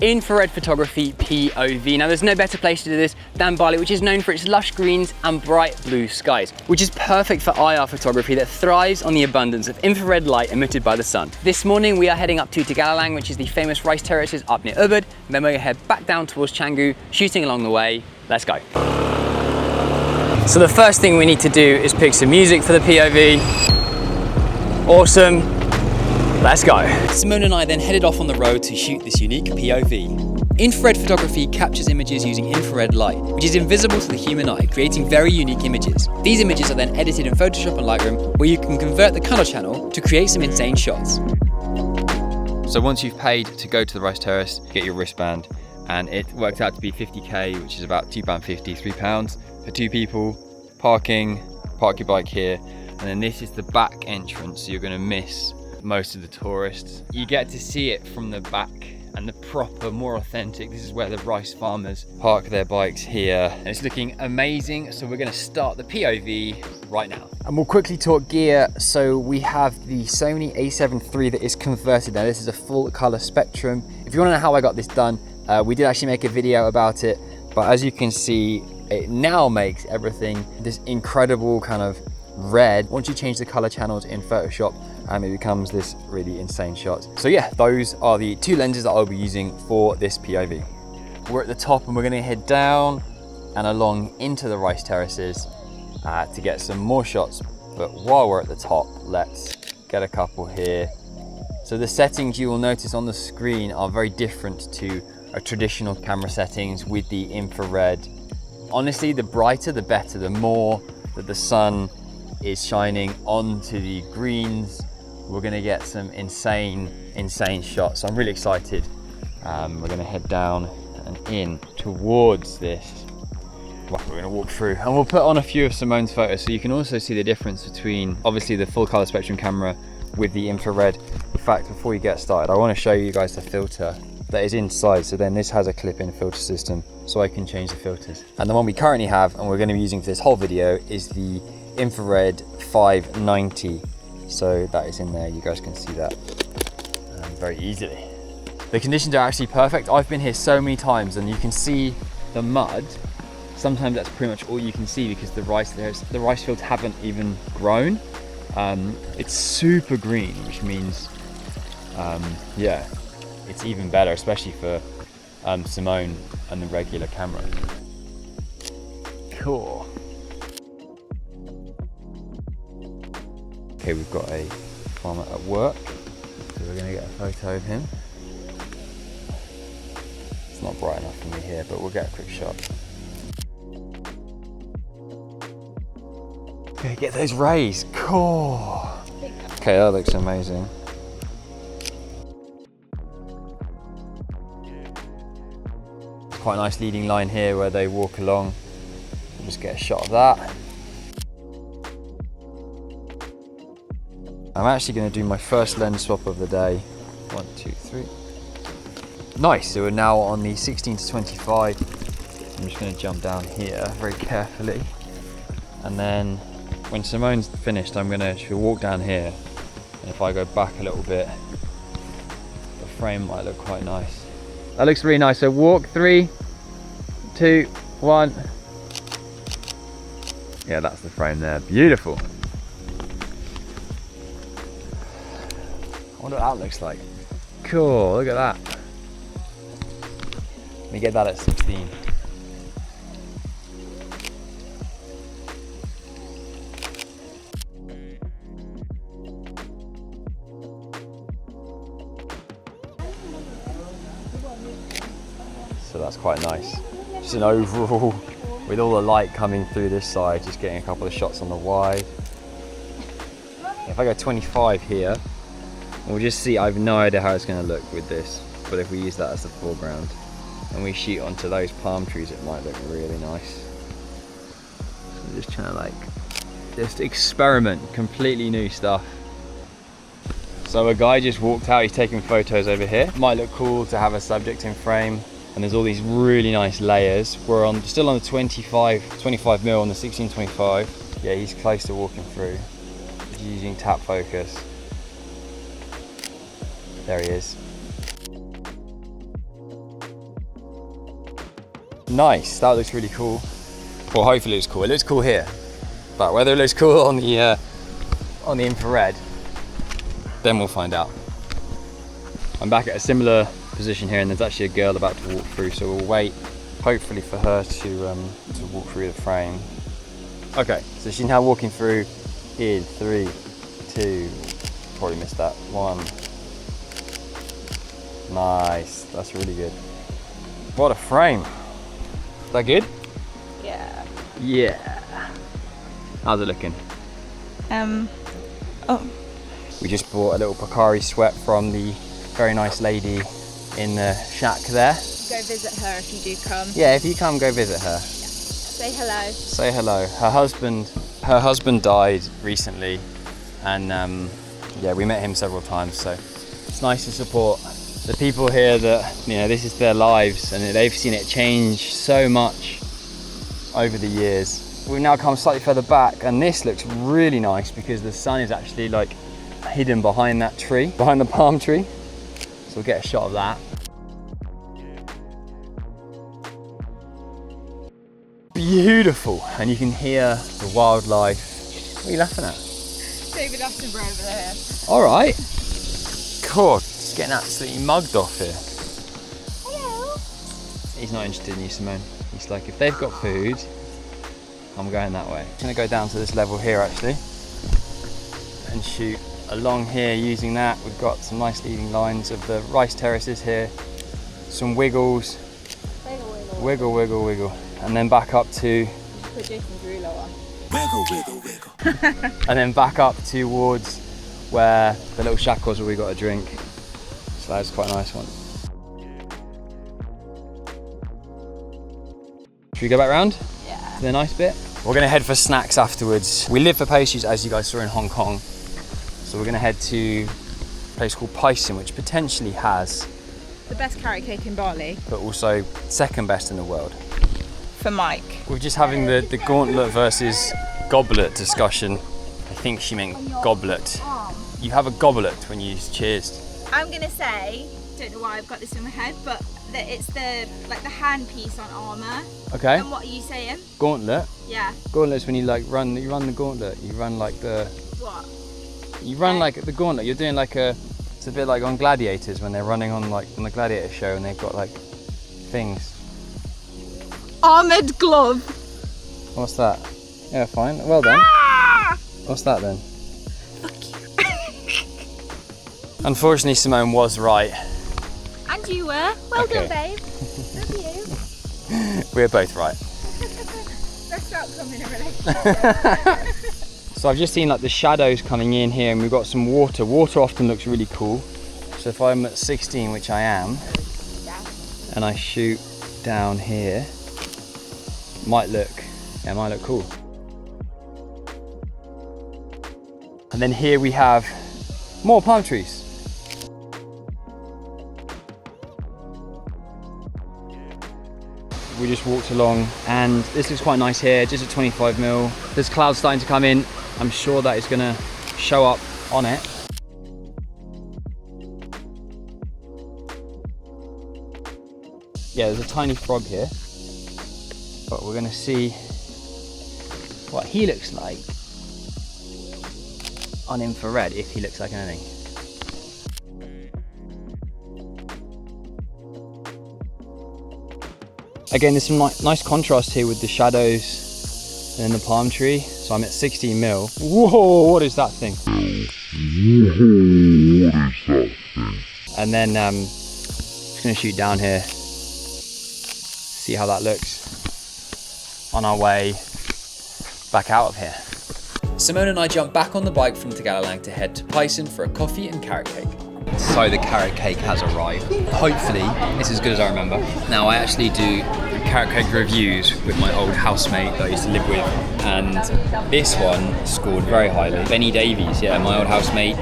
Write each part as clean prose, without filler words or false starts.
Infrared photography POV. Now there's no better place to do this than Bali, which is known for its lush greens and bright blue skies, which is perfect for IR photography that thrives on the abundance of infrared light emitted by the sun. This morning we are heading up to Tegalalang, which is the famous rice terraces up near Ubud. Then we're gonna head back down towards Canggu, shooting along the way. Let's go. So the first thing we need to do is pick some music for the POV. Awesome. Let's go. Simone and I then headed off on the road to shoot this unique POV. Infrared photography captures images using infrared light, which is invisible to the human eye, creating very unique images. These images are then edited in Photoshop and Lightroom, where you can convert the color channel to create some insane shots. So once you've paid to go to the rice terrace, get your wristband, and it worked out to be 50k, which is about £2.50, £3 for two people. Parking, park your bike here, and then this is the back entrance, so you're gonna miss most of the tourists. You get to see it from the back and the proper, more authentic. This is where the rice farmers park their bikes here. And it's looking amazing. So we're gonna start the POV right now. And we'll quickly talk gear. So we have the Sony A7III that is converted. Now this is a full color spectrum. If you wanna know how I got this done, we did actually make a video about it, but as you can see, it now makes everything this incredible kind of red. Once you change the color channels in Photoshop, it becomes this really insane shot. So yeah, those are the two lenses that I'll be using for this POV. We're at the top and we're gonna head down and along into the rice terraces to get some more shots. But while we're at the top, let's get a couple here. So the settings you will notice on the screen are very different to a traditional camera settings with the infrared. Honestly, the brighter, the better, the more that the sun is shining onto the greens. We're gonna get some insane shots. So I'm really excited. We're gonna head down and in towards this. Well, we're gonna walk through and we'll put on a few of Simone's photos so you can also see the difference between obviously the full color spectrum camera with the infrared. In fact, before you get started, I wanna show you guys the filter that is inside. So then this has a clip-in filter system so I can change the filters. And the one we currently have and we're gonna be using for this whole video is the infrared 590. So that is in there, you guys can see that very easily. The conditions are actually perfect. I've been here so many times and you can see the mud. Sometimes that's pretty much all you can see because the rice fields haven't even grown. It's super green, which means, yeah, it's even better, especially for Simone and the regular camera. Cool. Okay, we've got a farmer at work, so we're gonna get a photo of him. It's not bright enough for me here, but we'll get a quick shot. Okay, get those rays, cool. Okay, that looks amazing. It's quite a nice leading line here where they walk along. We'll just get a shot of that. I'm actually going to do my first lens swap of the day. 1, 2, 3. Nice, so we're now on the 16 to 25. I'm just going to jump down here very carefully. And then when Simone's finished, she'll walk down here. And if I go back a little bit, the frame might look quite nice. That looks really nice. So walk 3, 2, 1. Yeah, that's the frame there. Beautiful. I wonder what that looks like. Cool, look at that. Let me get that at 16. So that's quite nice. Just an overall, with all the light coming through this side, just getting a couple of shots on the wide. If I go 25 here, we'll just see, I have no idea how it's going to look with this, but if we use that as the foreground and we shoot onto those palm trees, it might look really nice. So I'm just trying to just experiment, completely new stuff. So a guy just walked out, he's taking photos over here. Might look cool to have a subject in frame, and there's all these really nice layers. We're still on the 25mm on the 16-25. Yeah, he's close to walking through. He's using tap focus. There he is. Nice, that looks really cool. Well, hopefully it looks cool. It looks cool here, but whether it looks cool on the infrared, then we'll find out. I'm back at a similar position here, and there's actually a girl about to walk through, so we'll wait, hopefully, for her to walk through the frame. Okay, so she's now walking through. In 3, 2, probably missed that. 1. Nice, that's really good. What a frame. Is that good? Yeah. Yeah. How's it looking? Oh. We just bought a little Pocari sweat from the very nice lady in the shack there. Go visit her if you do come. Yeah, if you come, go visit her. Yeah. Say hello. Say hello. Her husband died recently, and yeah, we met him several times, so it's nice to support the people here that, you know, this is their lives and they've seen it change so much over the years. We've now come slightly further back, and this looks really nice because the sun is actually like hidden behind that tree, behind the palm tree. So we'll get a shot of that. Beautiful, and you can hear the wildlife. What are you laughing at? David Attenborough over there. All right. God, it's getting absolutely mugged off here. Hello. He's not interested in you, Simone. He's like, if they've got food, I'm going that way. I'm gonna go down to this level here actually and shoot along here using that. We've got some nice leading lines of the rice terraces here, some wiggles, wiggle, wiggle, wiggle, and then back up to wiggle, wiggle, wiggle. And then back up towards where the little shack was where we got a drink. So that was quite a nice one. Should we go back round? Yeah. To the nice bit? We're gonna head for snacks afterwards. We live for pastries, as you guys saw in Hong Kong. So we're gonna head to a place called Paisin, which potentially has The best carrot cake in Bali. but also second best in the world. For Mike. We're just having the gauntlet versus goblet discussion. I think she meant goblet. You have a goblet when you cheers. I'm gonna say, don't know why I've got this in my head, but that it's the handpiece on armour. Okay. And what are you saying? Gauntlet. Yeah. Gauntlet's when you run the gauntlet. You run like the. What? You run like the gauntlet. You're doing like a. It's a bit like on Gladiators when they're running on the Gladiator show and they've got like things. Armoured glove. What's that? Yeah, fine. Well done. Ah! What's that then? Fuck you. Unfortunately, Simone was right. And you were. Well Okay. done, babe. Love you. We're both right. Best outcome in a relationship. So I've just seen like the shadows coming in here, and we've got some water. Water often looks really cool. So if I'm at 16, which I am, Yeah. and I shoot down here, might look cool. And then here we have more palm trees. We just walked along, and this looks quite nice here, just at 25mm. There's clouds starting to come in. I'm sure that is gonna show up on it. Yeah, there's a tiny frog here, but we're gonna see what he looks like on infrared, if he looks like anything. Again, there's some nice contrast here with the shadows and the palm tree. So I'm at 16mm. Whoa, what is that thing? And then just gonna shoot down here, see how that looks on our way back out of here. Simone and I jumped back on the bike from Tagalalang to head to Paisin for a coffee and carrot cake. So the carrot cake has arrived. Hopefully, it's as good as I remember. Now, I actually do carrot cake reviews with my old housemate that I used to live with, and this one scored very highly. Benny Davies, yeah, my old housemate,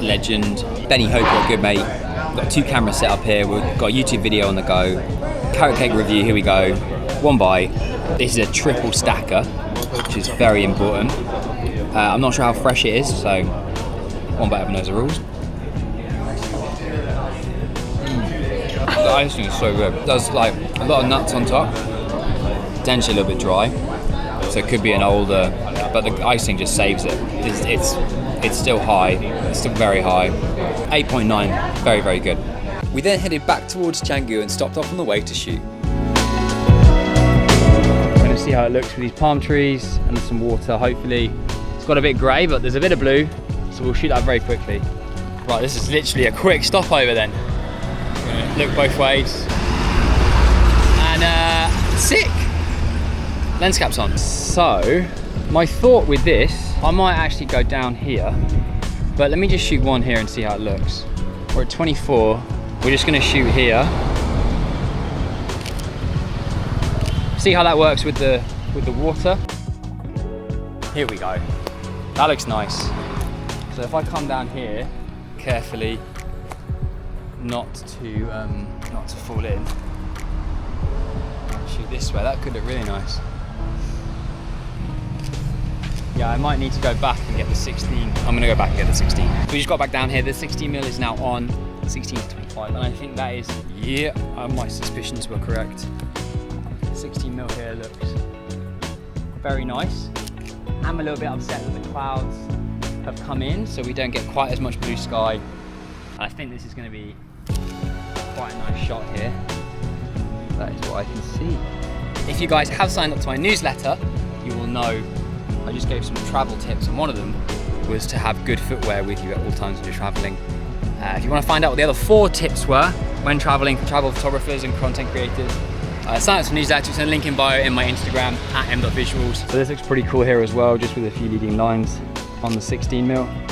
legend. Benny, hope you're a good mate. We've got 2 cameras set up here. We've got a YouTube video on the go. Carrot cake review, here we go. One bite. This is a triple stacker, which is very important. I'm not sure how fresh it is, so one bite, everyone knows the rules. The icing is so good. There's like a lot of nuts on top. potentially a little bit dry, so it could be an older, but the icing just saves it. It's still high, it's still very high. 8.9, very, very good. We then headed back towards Canggu and stopped off on the way to shoot. We're gonna see how it looks with these palm trees and some water. Hopefully, it's got a bit grey, but there's a bit of blue, so we'll shoot that very quickly. Right, this is literally a quick stopover then. We're gonna look both ways. And sick! Lens cap's on. So, my thought with this, I might actually go down here, but let me just shoot one here and see how it looks. We're at 24, we're just gonna shoot here. See how that works with the water. Here we go. That looks nice. So if I come down here, carefully, not to fall in. Shoot this way, that could look really nice. Yeah, I might need to go back and get the 16. I'm gonna go back and get the 16. So we just got back down here. The 16mm is now on, 16 to 25, and I think that is, yeah, my suspicions were correct. 16mm here looks very nice. I'm a little bit upset that the clouds have come in, so we don't get quite as much blue sky. I think this is gonna be quite a nice shot here. That is what I can see. If you guys have signed up to my newsletter, you will know I just gave some travel tips, and one of them was to have good footwear with you at all times when you're traveling. If you want to find out what the other 4 tips were when traveling for travel photographers and content creators, sign up to the newsletter. It's a link in bio in my Instagram at m.visuals. So this looks pretty cool here as well, just with a few leading lines on the 16mm.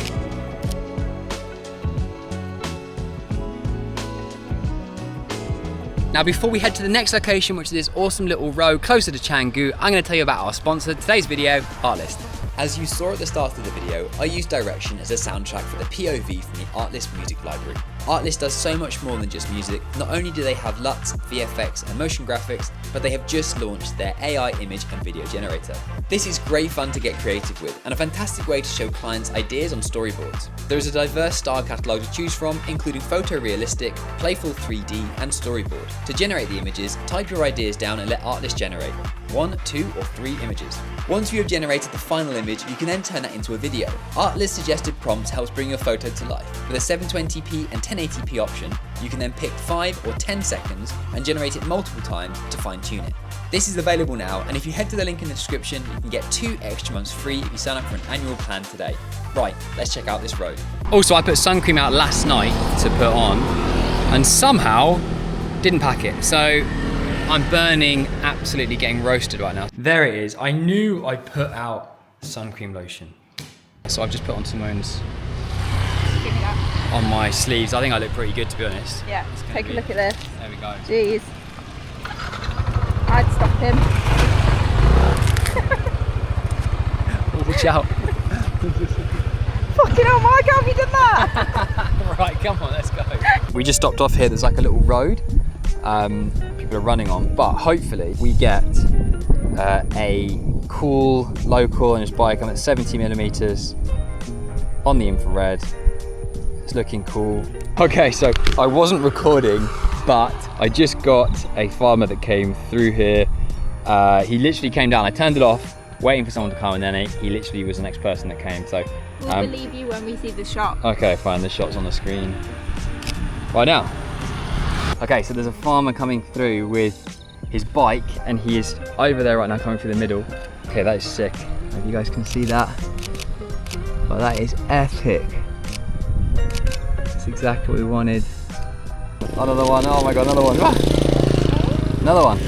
Now before we head to the next location, which is this awesome little row closer to Canggu, I'm going to tell you about our sponsor, today's video, Artlist. As you saw at the start of the video, I used Direction as a soundtrack for the POV from the Artlist music library. Artlist does so much more than just music. Not only do they have LUTs, VFX and motion graphics, but they have just launched their AI image and video generator. This is great fun to get creative with and a fantastic way to show clients ideas on storyboards. There is a diverse style catalogue to choose from, including photorealistic, playful 3D and storyboard. To generate the images, type your ideas down and let Artlist generate 1, 2 or 3 images. Once you have generated the final image, you can then turn that into a video. Artlist suggested prompts helps bring your photo to life. With a 720p and 1080p option, you can then pick 5 or 10 seconds and generate it multiple times to fine-tune it. This is available now, and if you head to the link in the description, you can get 2 extra months free if you sign up for an annual plan today. Right, let's check out this road. Also, I put sun cream out last night to put on, and somehow didn't pack it. So I'm burning, absolutely getting roasted right now. There it is. I knew I put out sun cream lotion. So I've just put on Simone's on my sleeves. I think I look pretty good, to be honest. Yeah, take a look at this. There we go. Jeez. I'd stop him. Watch out. Fucking hell, Mike, how have you done that? Right, come on, let's go. We just stopped off here. There's like a little road people are running on, but hopefully we get a cool local and his bike on at 70mm on the infrared. It's looking cool. Okay, so I wasn't recording, but I just got a farmer that came through here. He literally came down. I turned it off, waiting for someone to come, and then he literally was the next person that came. So we'll believe you when we see the shot. Okay, fine. The shot's on the screen right now. Okay, so there's a farmer coming through with his bike, and he is over there right now, coming through the middle. Okay, that is sick. If you guys can see that, but that is epic. That's exactly what we wanted. Another one. Oh my god, another one. Ah! Another one.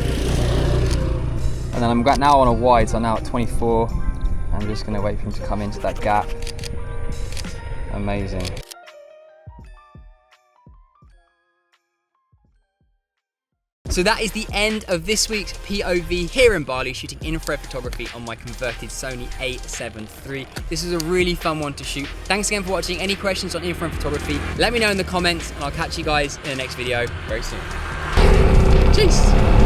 And then I'm now on a wide, so I'm now at 24. I'm just gonna wait for him to come into that gap. Amazing. So that is the end of this week's POV here in Bali, shooting infrared photography on my converted Sony A7III. This is a really fun one to shoot. Thanks again for watching. Any questions on infrared photography, let me know in the comments, and I'll catch you guys in the next video very soon. Cheers.